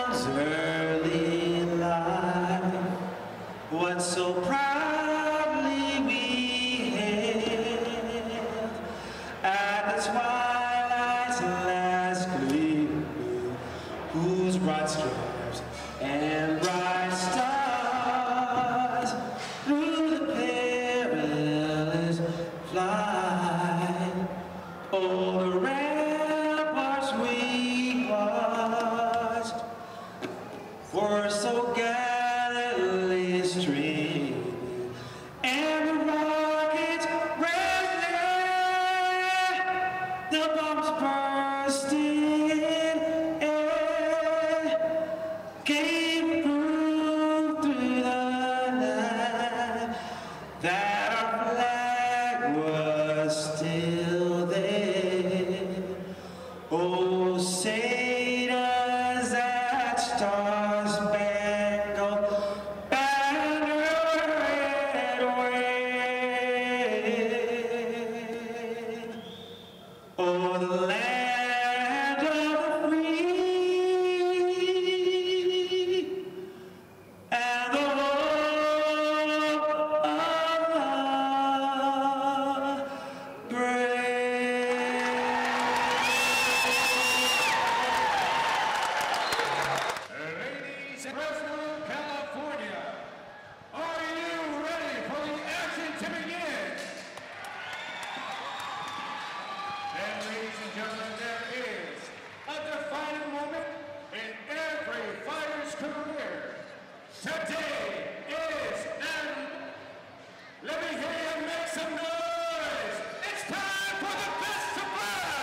John's early life, what so proudly we hailed at the twilight's last gleam, whose broad stripes and bright stars through the perilous flight. Oh, the ramparts we watched were so gallantly streaming, and the rockets rattling, the bombs bursting in air, came through the night that our flag was still there. Oh, say does that star-spangled banner yet wave? Oh, the land of the free and the home of the brave. Ladies, Fresno, California, are you ready for the action to begin? Then, ladies and gentlemen, there is a defining moment in every fighter's career. Today is, and let me hear you make some noise. It's time for the best to burn.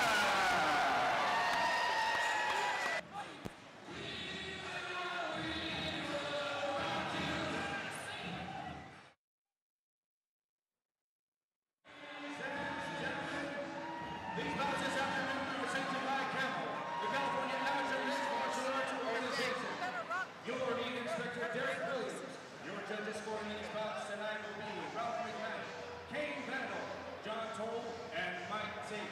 These bouts this afternoon are presented by Camel, the California Amateur Mixed Martial Arts Organization. Your lead inspector, Derek Williams. Your judges scoring these bouts tonight will be Ralph McMahon, Kane Vandal, John Toll, and Mike Zink.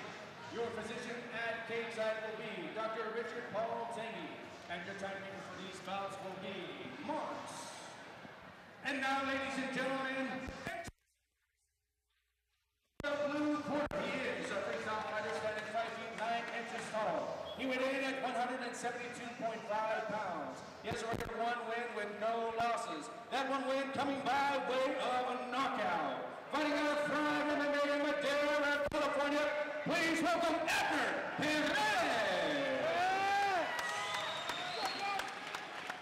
Your physician at cageside will be Dr. Richard Paul Tangy. And your timekeeper for these bouts will be Marks. And now, ladies and gentlemen, the blue corner, he is a freestyle fighter standing 5 feet 9 inches tall. He weighed in at 172.5 pounds. He has a record of 1 win with no losses. That 1 win coming by way of a knockout. Fighting out of Thrive MMA in Madera, California, please welcome Edgar Perez.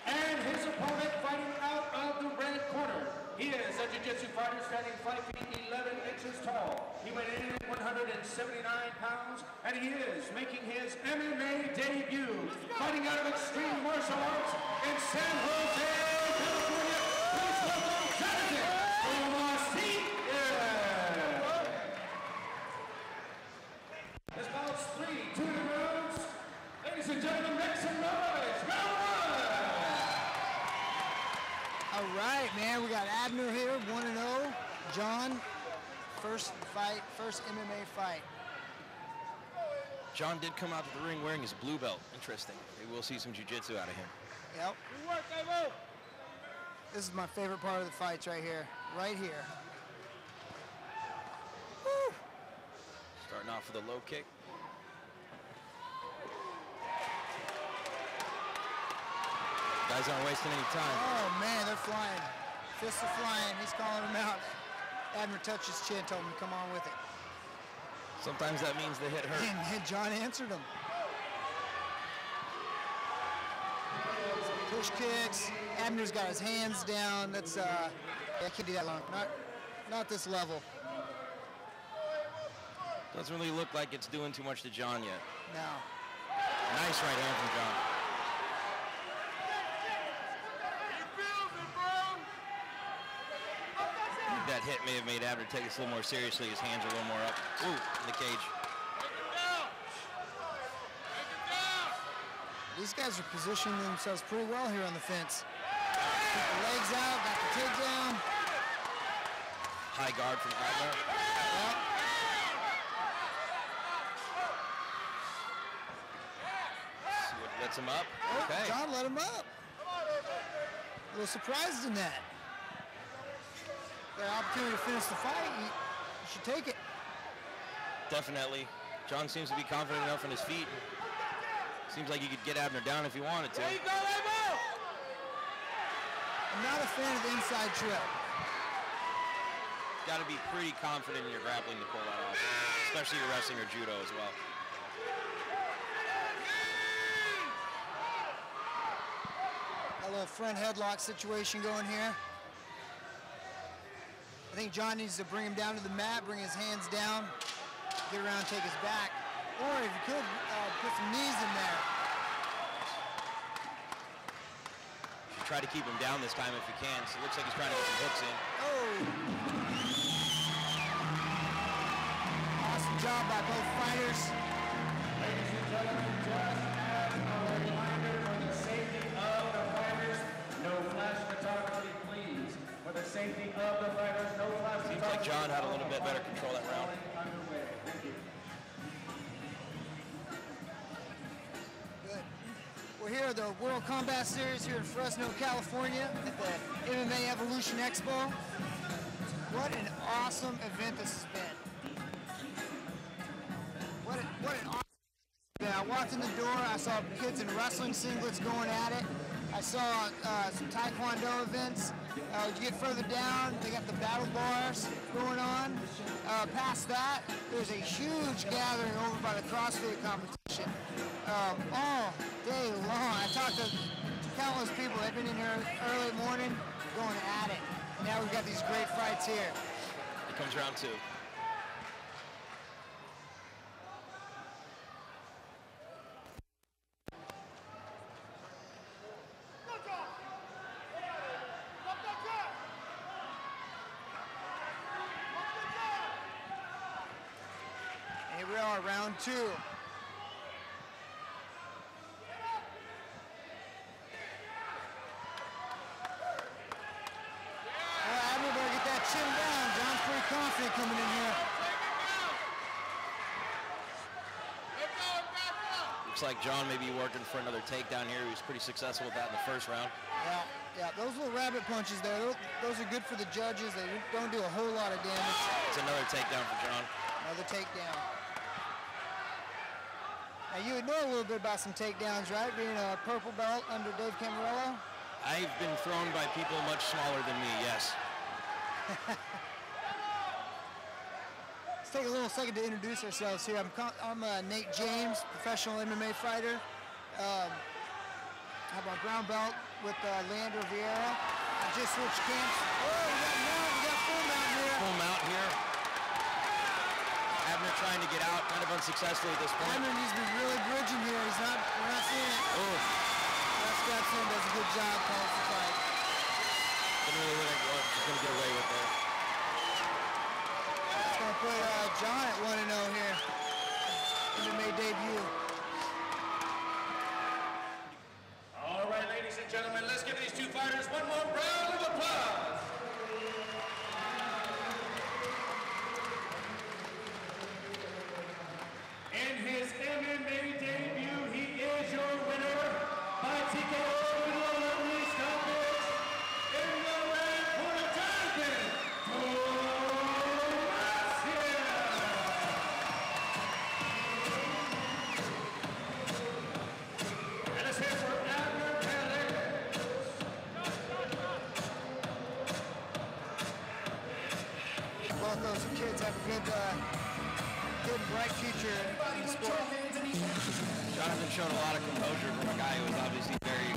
And his opponent fighting out of the red corner. He is a jiu-jitsu fighter standing 5 feet 11 inches tall. He went in at 179 pounds, and he is making his MMA debut, fighting out of Extreme Martial Arts in San Jose, California. Please welcome Jonathan Omasier. This bout's 3 2 rounds. Ladies and gentlemen, make some noise. Round 1. All right, man, we got Abner here, 1-0. John, first MMA fight. John did come out to the ring wearing his blue belt. Interesting. Maybe we'll see some jiu-jitsu out of him. Yep. This is my favorite part of the fights right here. Right here. Woo! Starting off with a low kick. Guys aren't wasting any time. Oh, man, they're flying. Fists are flying. He's calling them out. Abner touched his chin, told him to come on with it. Sometimes that means the hit hurt. And John answered him. Push kicks. Abner's got his hands down. That's I can't do that long. Not this level. Doesn't really look like it's doing too much to John yet. No. Nice right hand from John. That hit may have made Abner take this a little more seriously. His hands are a little more up. Ooh, in the cage. These guys are positioning themselves pretty well here on the fence. Keep the legs out, got the takedown. High guard from Abner. Yep. See what Lets him up. Oh, Okay. John let him up. A little surprised in that. The opportunity to finish the fight, you should take it. Definitely. John seems to be confident enough in his feet. Seems like he could get Abner down if he wanted to. There you go, I'm not a fan of the inside trip. Got to be pretty confident in your grappling to pull that off, especially your wrestling or judo as well. A little front headlock situation going here. I think John needs to bring him down to the mat, bring his hands down, get around, take his back. Or if you could, put some knees in there. Try to keep him down this time if you can. So it looks like he's trying to get some hooks in. Oh! Awesome job by both fighters. Ladies and gentlemen, just as a reminder for the safety of the fighters, no flash photography, please. For the safety of the fighters, no flash photography. Seems like John had a little bit better control that round. Underway. Thank you. Good. We're here at the World Combat Series here in Fresno, California at the MMA Evolution Expo. What an awesome event this has been. What an awesome event. I walked in the door, I saw kids in wrestling singlets going at it. I saw some Taekwondo events. You get further down, they got the battle bars going on. Past that, there's a huge gathering over by the CrossFit competition. All day long. I talked to countless people. They've been in here early morning going at it. And now we've got these great fights here. Here comes round two. Here we are, round two. Abner better get that chin down. John's pretty confident coming in here. Looks like John may be working for another takedown here. He was pretty successful with that in the first round. Yeah, those little rabbit punches there, those are good for the judges. They don't do a whole lot of damage. It's another takedown for John. Another takedown. Now you would know a little bit about some takedowns, right? Being a purple belt under Dave Camarello. I've been thrown by people much smaller than me, yes. Let's take a little second to introduce ourselves here. I'm Nate James, professional MMA fighter. I have my brown belt with Leandro Vieira. I just switched camps. Oh, we got full mount here. Full mount here. Abner trying to get out, kind of unsuccessfully at this point. Abner needs to be really bridging here. We're not seeing it. Oh. Russ Gatson does a good job calling the fight. Didn't really let it go. She's going to get away with it. It's going to put John at 1-0 here. MMA debut. All right, ladies and gentlemen, let's give these two fighters one more round of applause. In his MMA debut, he is your winner by TKO with a lovely stoppage in the red corner, Jonathan And let's hear for Abner Perez. Both those kids have a good, bright future in the sport. Jonathan showed a lot of composure from a guy who was obviously very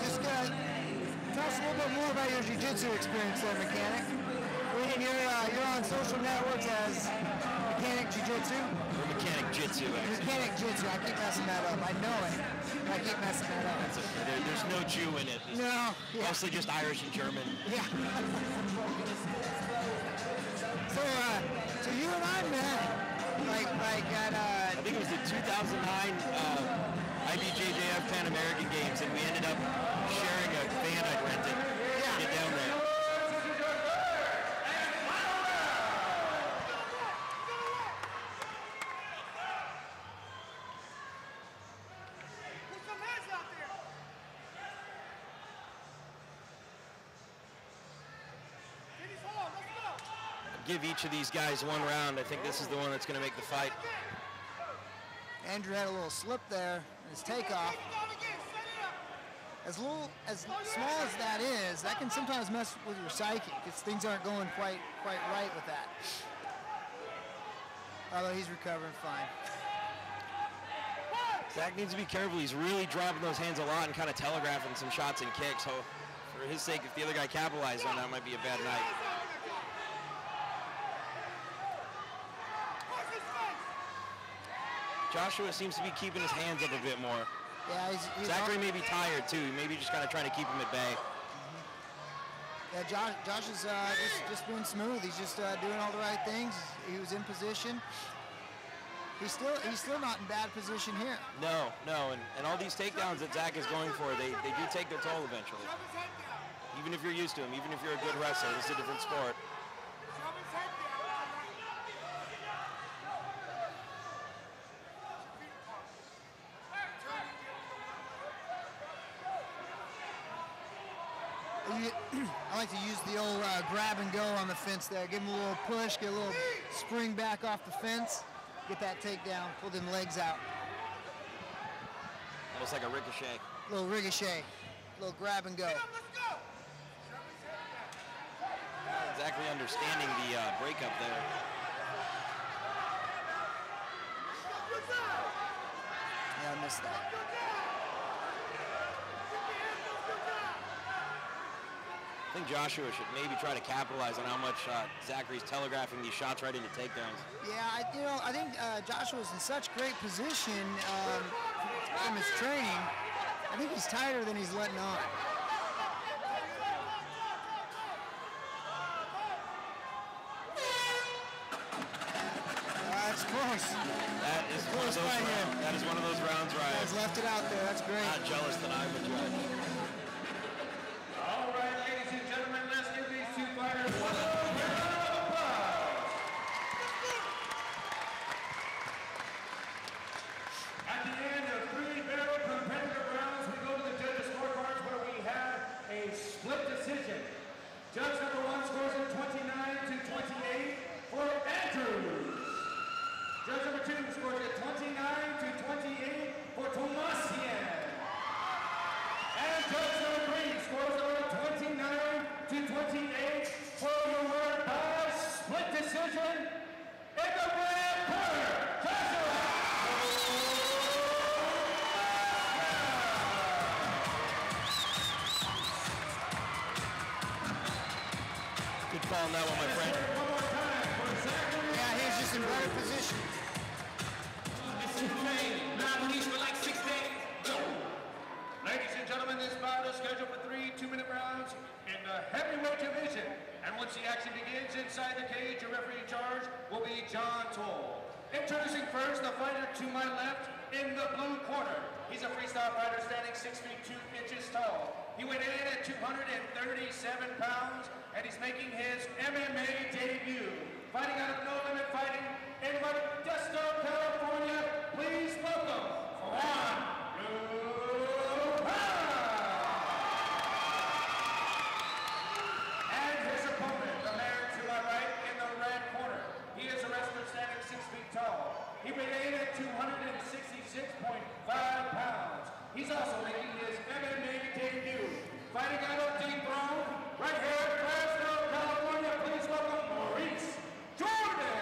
just tell us a little bit more about your jiu-jitsu experience there, Mechanic. And you're on social networks as Mechanic Jiu-Jitsu? Or Mechanic Jitsu, actually. Mechanic Jitsu. I keep messing that up. I know it. I keep messing that up. There's no Jew in it. It's No. Yeah. mostly just Irish and German. Yeah. So you and I met like at I think it was the 2009 IBJJF Pan American Games, and we ended up sharing a van I'd rented to get down there. Give each of these guys one round. I think this is the one that's going to make the fight. Andrew had a little slip there in his takeoff. As small as that is, that can sometimes mess with your psyche because things aren't going quite right with that. Although he's recovering fine. Zach needs to be careful. He's really dropping those hands a lot and kind of telegraphing some shots and kicks. So for his sake, if the other guy capitalized on that, might be a bad night. Joshua seems to be keeping his hands up a bit more. Yeah, he's Zachary may be tired too. Maybe just kind of trying to keep him at bay. Yeah, Josh is just being smooth. He's just doing all the right things. He was in position. He's still not in bad position here. No, and all these takedowns that Zach is going for, they do take their toll eventually. Even if you're used to them, even if you're a good wrestler, it's a different sport. I like to use the old grab and go on the fence there. Give him a little push, get a little spring back off the fence, get that takedown, pull them legs out. Almost like a ricochet. Little ricochet, little grab and go. Not exactly understanding the breakup there. Yeah, I missed that. I think Joshua should maybe try to capitalize on how much Zachary's telegraphing these shots right into takedowns. Yeah, I think Joshua's in such great position from his training. I think he's tighter than he's letting on. That's close. That is one of those rounds. That is one of those rounds where I He's left it out there. That's great. not jealous that I'm a judge. All right, ladies and gentlemen, let's give these two fighters one round of applause. At the end of 3 very competitive rounds, we go to the judges' scorecards where we have a split decision. Judge number 1 scores it 29-28 for Andrews. Judge number 2 scores it 29-28 for Tomasian. And judge number 3 scores it 29-28 for your word by split decision in the red corner, Joshua. Good call on that one, my friend. One more time for Zachary. Yeah, he was just in better position. Not released for like 6 days. Go. Ladies and gentlemen, this bout is scheduled for 3 2-minute rounds in the heavyweight division. And once the action begins inside the cage, your referee in charge will be John Toll. Introducing first the fighter to my left in the blue corner. He's a freestyle fighter standing 6 feet 2 inches tall. He weighed in at 237 pounds, and he's making his MMA debut. Fighting out of No Limit Fighting in Modesto, California, please welcome Juan Lupa. And his opponent, the man to my right in the red corner. He is a wrestler standing 6 feet tall. He weighed in at 266.5 pounds. He's also making his MMA debut. Fighting out of Deep Throne, right here in Fresno, California, please welcome Maurice Jordan.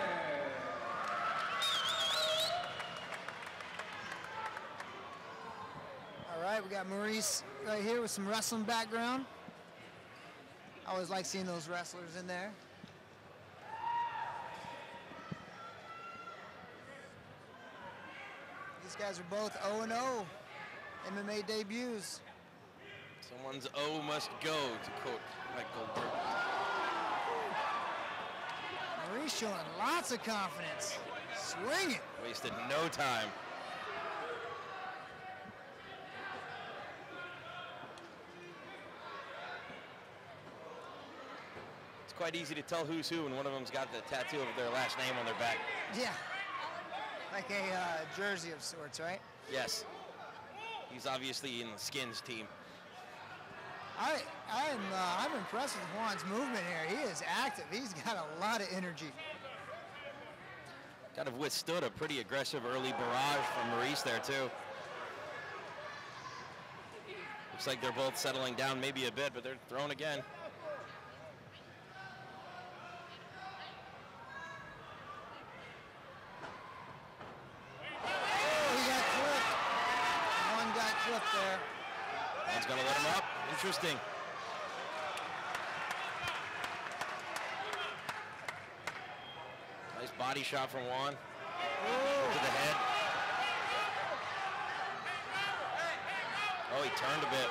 All right, we got got Maurice right here with some wrestling background. I always like seeing those wrestlers in there. These guys are both 0-0 MMA debuts. Someone's O must go, to quote Mike Goldberg. Maurice showing lots of confidence. Swing it. Wasted no time. It's quite easy to tell who's who when one of them's got the tattoo of their last name on their back. Yeah. Like a jersey of sorts, right? Yes. He's obviously in the Skins team. I'm impressed with Juan's movement here. He is active. He's got a lot of energy. Kind of withstood a pretty aggressive early barrage from Maurice there too. Looks like they're both settling down maybe a bit, but they're thrown again. There. One's gonna let him up. Interesting. Nice body shot from Juan. To the head. Oh, he turned a bit.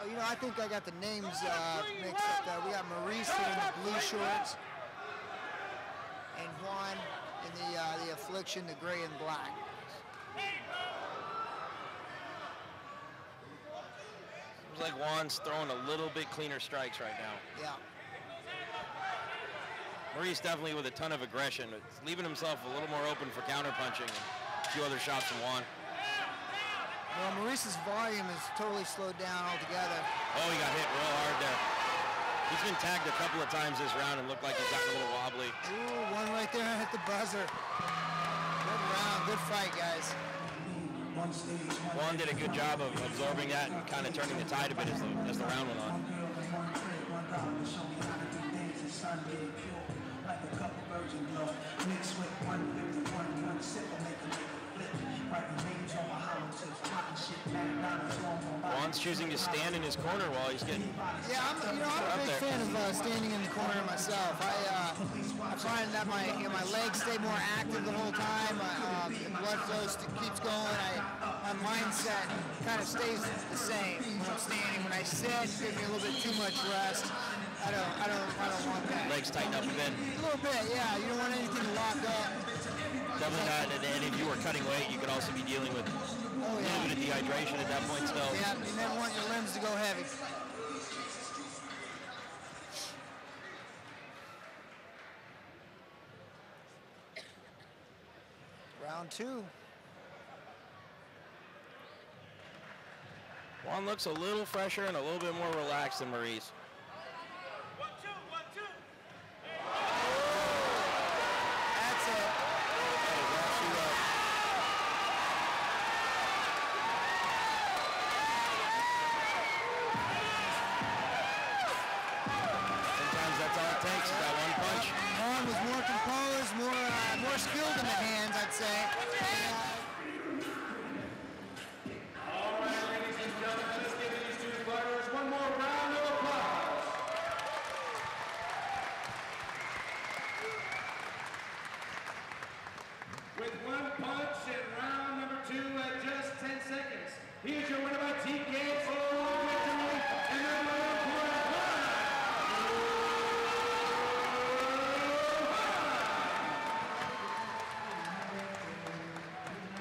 Oh, you know, I think I got the names mixed up there. We got Maurice in the blue shorts. And Juan in the Affliction, the gray and black. Seems like Juan's throwing a little bit cleaner strikes right now. Yeah. Maurice definitely with a ton of aggression, but leaving himself a little more open for counterpunching and a few other shots from Juan. Well, Maurice's volume is totally slowed down altogether. Oh, he got hit real hard there. He's been tagged a couple of times this round and looked like he's gotten a little wobbly. Ooh, one right there at the buzzer. Good round, good fight, guys. Juan did a good job of absorbing that and kind of turning the tide a bit as the round went on. Juan's choosing to stand in his corner while he's getting. Yeah, I'm a big fan of standing in the corner myself. I find that my legs stay more active the whole time. The blood flow keeps going. My mindset kind of stays the same when I'm standing. When I sit, it gives me a little bit too much rest. I don't want that. Legs tighten up a bit. A little bit, yeah. You don't want anything to lock up. Definitely not. And if you were cutting weight, you could also be dealing with a little bit of dehydration at that point still. Yeah, you never want your limbs to go heavy. Round two. Juan looks a little fresher and a little bit more relaxed than Maurice. 1-2, 1-2. That's it. Sometimes that's all it takes, is that one punch. Juan was more composed, more skilled in the hands, I'd say. All right, ladies and gentlemen, let's give these two fighters one more round of applause. With one punch in round number 2 at just 10 seconds, here's your winner by TKO victory and number 1.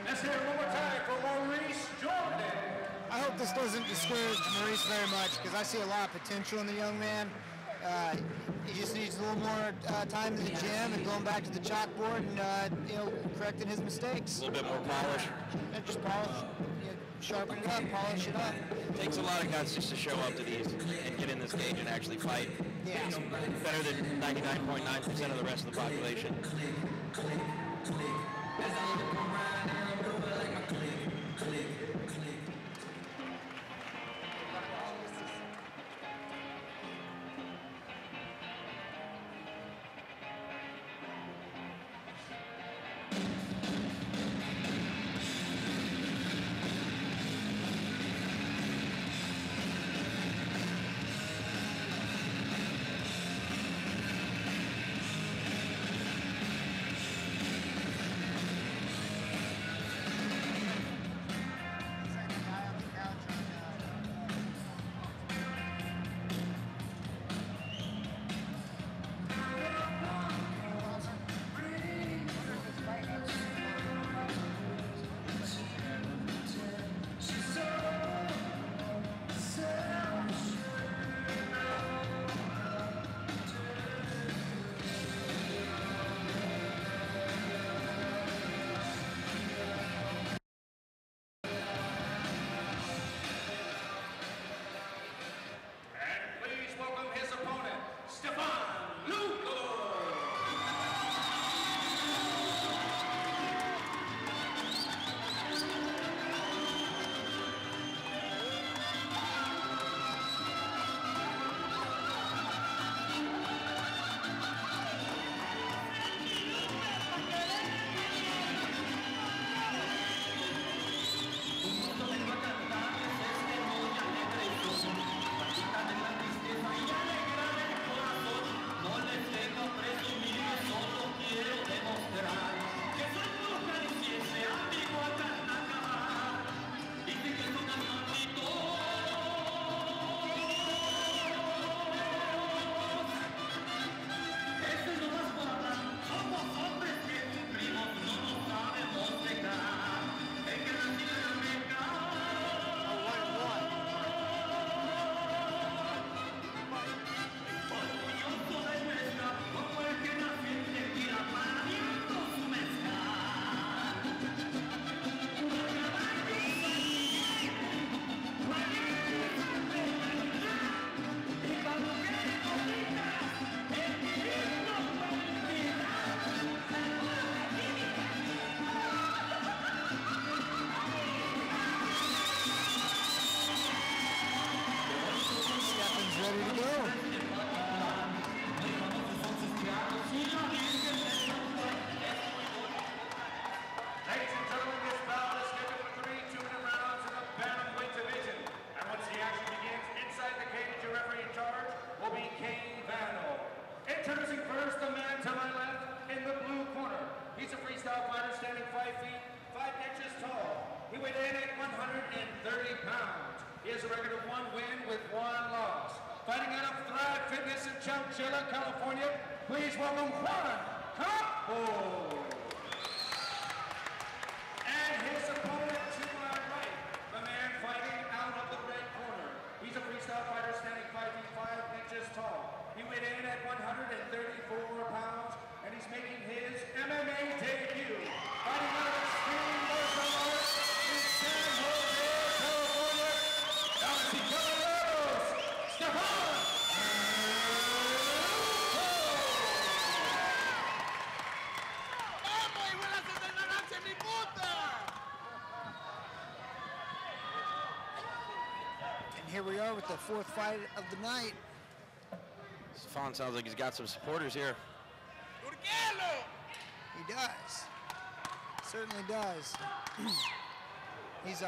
Let's hear it one more time for Maurice Jordan. I hope this doesn't discourage Maurice very much because I see a lot of potential in the young man. He just needs a little more time in the gym and going back to the chalkboard and correcting his mistakes. A little bit more polish. And just polish, sharpen it up, polish it up. Takes a lot of guts just to show up to these and get in this cage and actually fight. Yeah. It's better than 99.9% of the rest of the population. He has a record of 1 win with 1 loss. Fighting out of Thrive Fitness in Chowchilla, California, please welcome Juan Campo. And his opponent to my right, the man fighting out of the red corner. He's a freestyle fighter standing 5 feet 5 inches tall. He weighed in at 134 pounds, and he's making his MMA debut. Fighting out of Extreme Martial Arts in San Jose, California, damas y caballeros, Stefan! And here we are with the 4th fight of the night. Stefan sounds like he's got some supporters here. He does. Certainly does. He's 0-0.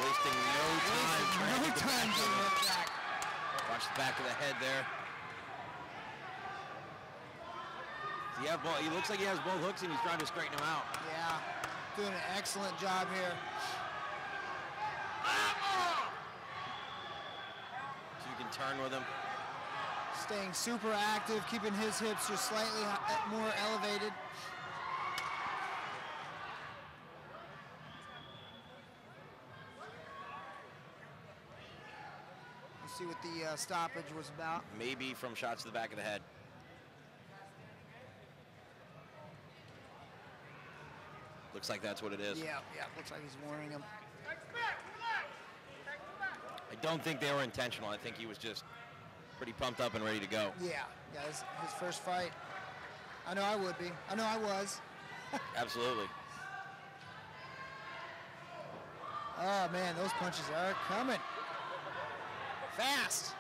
Wasting no time. No time getting it back. Watch the back of the head there. He looks like he has both hooks and he's trying to straighten them out. Yeah, doing an excellent job here. So you can turn with him. Staying super active, keeping his hips just slightly more elevated. Let's see what the stoppage was about. Maybe from shots to the back of the head. Looks like that's what it is. Yeah, looks like he's warning him. I don't think they were intentional. I think he was just pretty pumped up and ready to go. Yeah, his first fight. I know I would be. I know I was. Absolutely. Oh man, those punches are coming. Fast.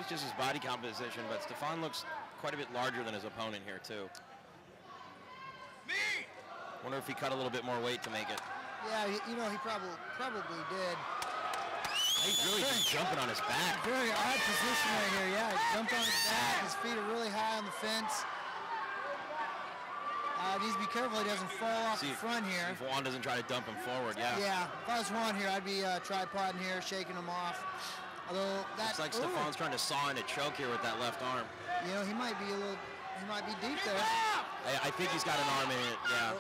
It's just his body composition, but Stefan looks quite a bit larger than his opponent here too. Wonder if he cut a little bit more weight to make it. Yeah, he probably did. He's really just jumping on his back. Very odd position right here. Yeah, he jumped on his back. His feet are really high on the fence. Needs to be careful he doesn't fall off the front here. If Juan doesn't try to dump him forward, yeah. Yeah, if I was Juan here, I'd be tripoding here, shaking him off. Although that looks like Stefan's trying to saw in a choke here with that left arm. You know, he might be deep there. I think he's got an arm in it, yeah.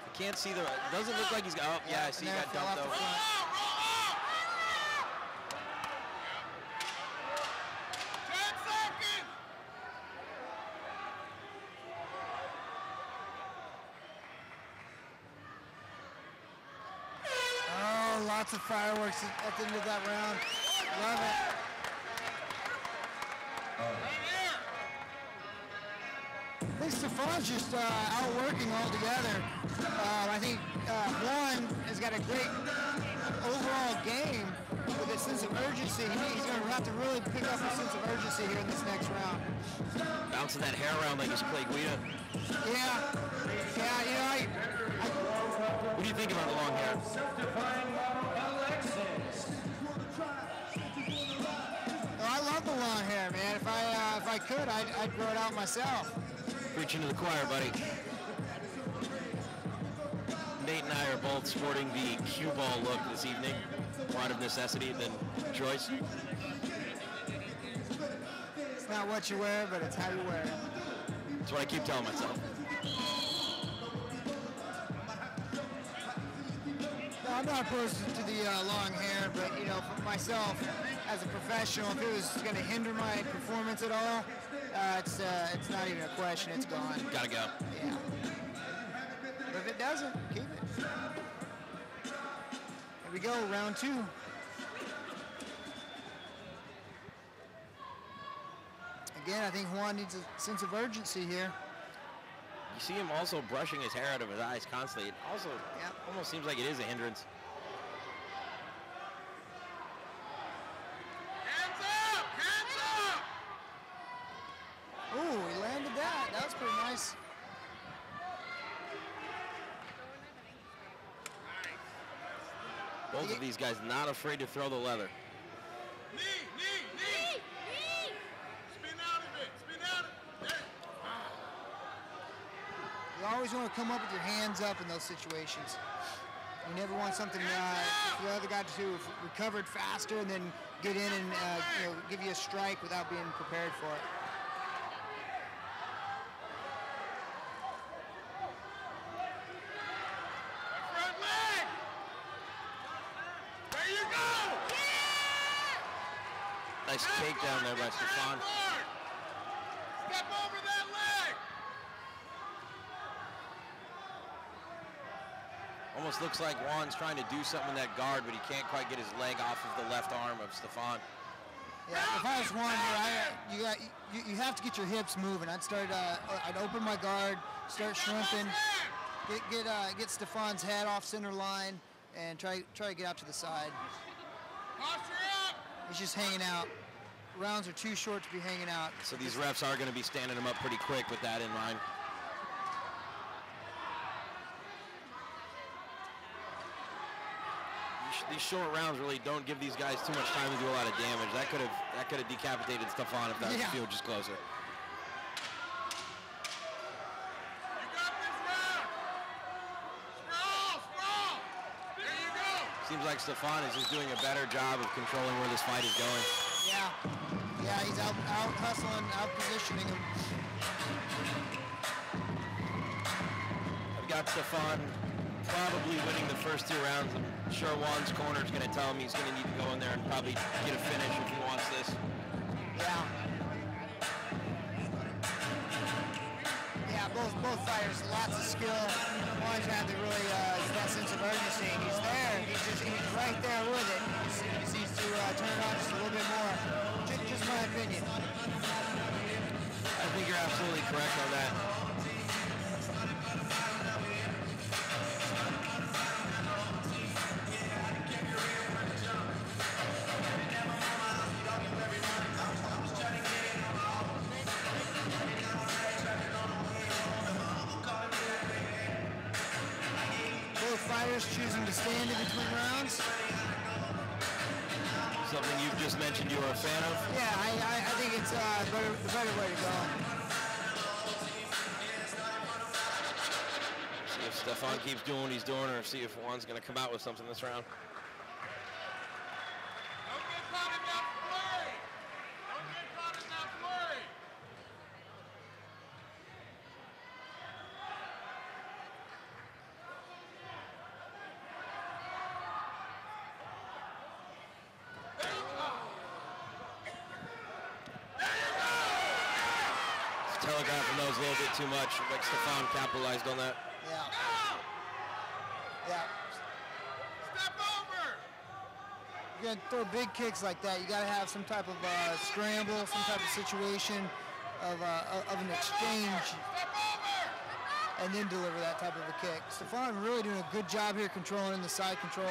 I can't see it doesn't look like he's got, I see he got dumped over. Lots of fireworks at the end of that round. Love it. I think Stefan's just outworking altogether. I think Juan has got a great overall game with a sense of urgency. He's going to have to really pick up a sense of urgency here in this next round. Bouncing that hair around like he's Clay Guida. Yeah, you know, what do you think about the long hair? I love the long hair, man. If I could, I'd grow it out myself. Preaching to the choir, buddy. Nate and I are both sporting the cue ball look this evening. More out of necessity than choice. It's not what you wear, but it's how you wear it. That's what I keep telling myself. No, I'm not opposed to the long hair, but you know, for myself as a professional, if it was going to hinder my performance at all, it's not even a question. It's gone. Gotta go. Yeah. But if it doesn't, keep it. Here we go, round 2. Again, I think Juan needs a sense of urgency here. You see him also brushing his hair out of his eyes constantly. It also almost seems like it is a hindrance. Hands up! Hands up! Ooh, he landed that. That was pretty nice. Both of these guys not afraid to throw the leather. Knee, knee, knee. Spin out of it, spin out of it. You always want to come up with your hands up in those situations. You never want something for the other guy to recovered faster and then get in and give you a strike without being prepared for it. Front leg. There you go. Nice takedown there by Stefan. Step over that leg. Almost looks like Juan's trying to do something in that guard, but he can't quite get his leg off of the left arm of Stefan. Yeah, if I was Juan here, you have to get your hips moving. I'd open my guard, start shrimping, get Stefan's head off center line, and try to get out to the side. Posture up. He's just hanging out. Rounds are too short to be hanging out. So these refs are going to be standing him up pretty quick with that in mind. These short rounds really don't give these guys too much time to do a lot of damage. That could have decapitated Stefan if that field was just closer. You got this round. Sprawl. There you go. Seems like Stefan is just doing a better job of controlling where this fight is going. Yeah, he's out hustling, out positioning him. I've got Stefan probably winning the first 2 rounds. I'm sure Juan's corner is going to tell him he's going to need to go in there and probably get a finish if he wants this. Yeah, both fighters, lots of skill. Juan's got the really that sense of urgency. He's there. He's right there with it. He just needs to turn it on just a little bit more. Just my opinion. I think you're absolutely correct on that. Fighters choosing to stand in between rounds. Something you've just mentioned you are a fan of? Yeah, I think it's the better way to go. See if Stefan keeps doing what he's doing, or see if Juan's going to come out with something this round. Don't get caught in that flurry. Don't get caught in that flurry. Telegraphing those a little bit too much. Like Stefan capitalized on that. Yeah. Step over. You're gonna throw big kicks like that. You gotta have some type of scramble, some type of situation of an exchange, Step over. and then deliver that type of a kick. Stefan really doing a good job here controlling the side control.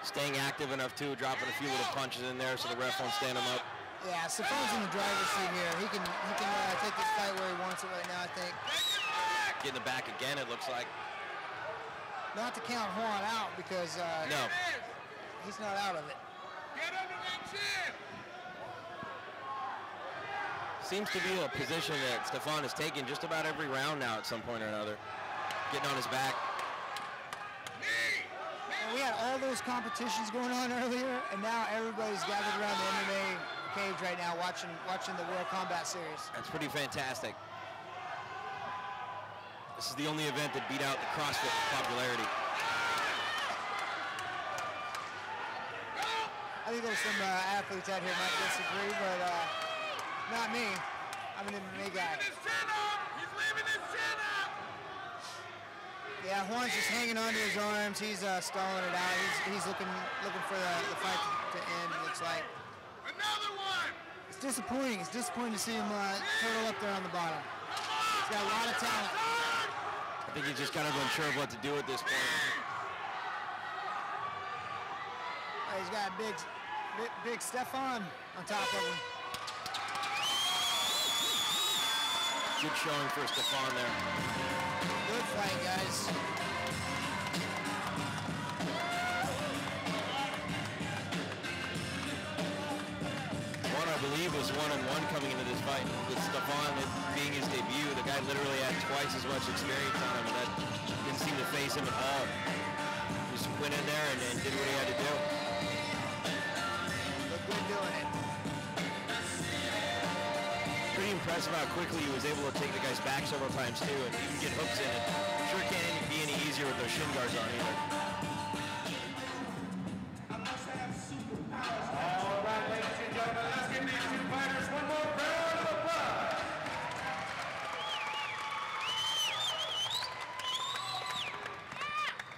Staying active enough too, dropping a few little punches in there so the ref won't stand him up. Yeah, Stefan's in the driver's seat here. He can take this fight where he wants it right now, I think. Getting the back again, it looks like. Not to count Juan out because No. he's not out of it. Get under that chin. Seems to be a position that Stefan has taken just about every round now at some point or another. Getting on his back. And we had all those competitions going on earlier, and now everybody's gathered around the MMA cage right now watching the World Combat Series. That's pretty fantastic. This is the only event that beat out the CrossFit popularity. I think there's some athletes out here might disagree, but not me. I'm an MMA guy. His chin up. He's leaving his chin up. Yeah, Juan's just hanging onto his arms. He's stalling it out. He's looking for the fight to end. It looks like. Another one. It's disappointing. It's disappointing to see him turtle up there on the bottom. He's got a lot of talent. I think he's just kind of unsure of what to do at this point. He's got big Stefan on top of him. Good showing for Stefan there. Good fight, guys. it was one-on-one coming into this fight. With Stefan being his debut, the guy literally had twice as much experience on him, and that didn't seem to phase him at all. Just went in there and did what he had to do. Look good doing it. Pretty impressive how quickly he was able to take the guy's back several times too, and even get hooks in it. Sure can't be any easier with those shin guards on either. All right, ladies and gentlemen, let's give these two fighters one more round of applause.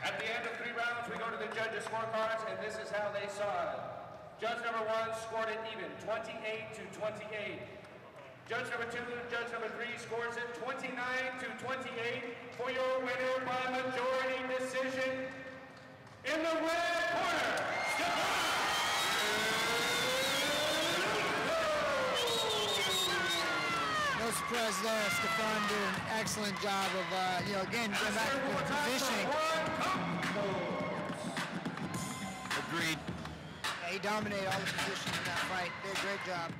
At the end of 3 rounds, we go to the judges' scorecards, and this is how they saw it. Judge number 1 scored it even, 28-28. Judge number 2, judge number 3 scores it 29-28 for your winner by majority decision. In the red corner, No surprise there. Stefan did an excellent job of, again, going back to the positioning. Agreed. Yeah, he dominated all the positions in that fight. Did a great job.